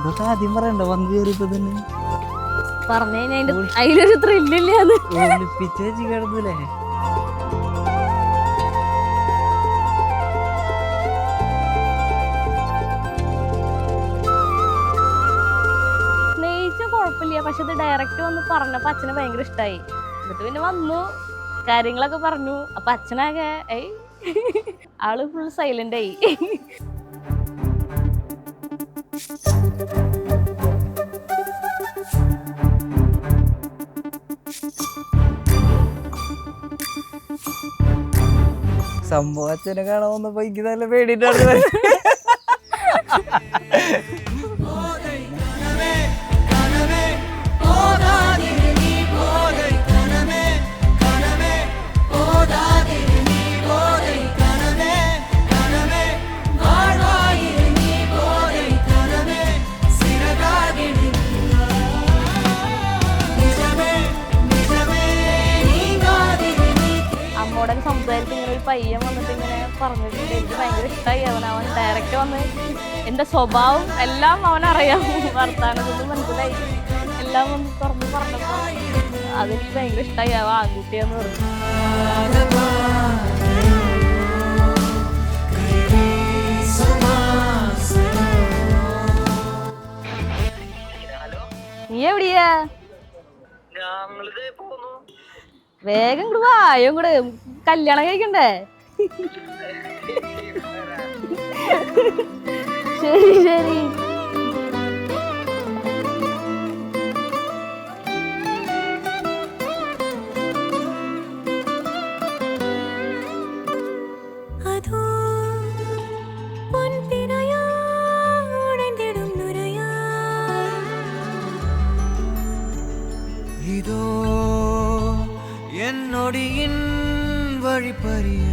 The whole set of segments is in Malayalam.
അതൊക്കെ ആദ്യം പറയണ്ട വന്ന് കയറിയപ്പോ തന്നെ പറഞ്ഞു അതിലൊരു ത്രില്ലില്ലേ അത് ഒളിപ്പിച്ച് വെച്ച് കിടന്നില്ലേ. സ്നേഹിച്ച കുഴപ്പമില്ല, പക്ഷെ ഇത് ഡയറക്റ്റ് വന്ന് പറഞ്ഞപ്പോ അച്ഛന് ഭയങ്കര ഇഷ്ടമായി. എന്നിട്ട് പിന്നെ വന്നു കാര്യങ്ങളൊക്കെ പറഞ്ഞു. അപ്പൊ അച്ഛനാകെ ആള് ഫുൾ സൈലന്റ് ആയി. സംഭവം അച്ഛനെ കാണാൻ വന്നപ്പോ എനിക്ക് നല്ല പേടിയിട്ടാണ്. അമ്മോടൊക്കെ സംസാരിച്ച് ഇങ്ങനെ ഒരു പയ്യൻ വന്നിട്ട് ഇങ്ങനെ പറഞ്ഞിട്ടുണ്ട്. എനിക്ക് ഭയങ്കര ഇഷ്ടമായി. അവൻ ഡയറക്റ്റ് വന്ന് എൻ്റെ സ്വഭാവം എല്ലാം അവനറിയാം, വർത്താനത്തൊന്നും മനസ്സിലായി, എല്ലാം വന്ന് തുറന്ന് പറഞ്ഞപ്പോൾ അതെനിക്ക് ഭയങ്കര ഇഷ്ടമായി. അവൻ ആൺകുട്ടിയെന്ന് പറഞ്ഞു. നീ എവിടെയാ? വേഗം ഇങ്ങോട്ട് വായോ, ഇങ്ങോട്ട് കല്യാണം കഴിക്കണ്ടേ? ശരി ശരി. இதோ என்னொடியின் வழிப்பறிய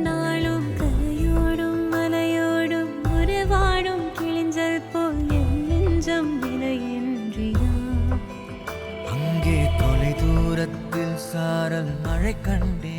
நாளும் கலையோடும் மலையோடும் உறவாடும் கிழிஞ்சல் போல் என் நெஞ்சம் விலையின்றியா. அங்கே தொலை தூரத்தில் சாரல் மழை கண்டே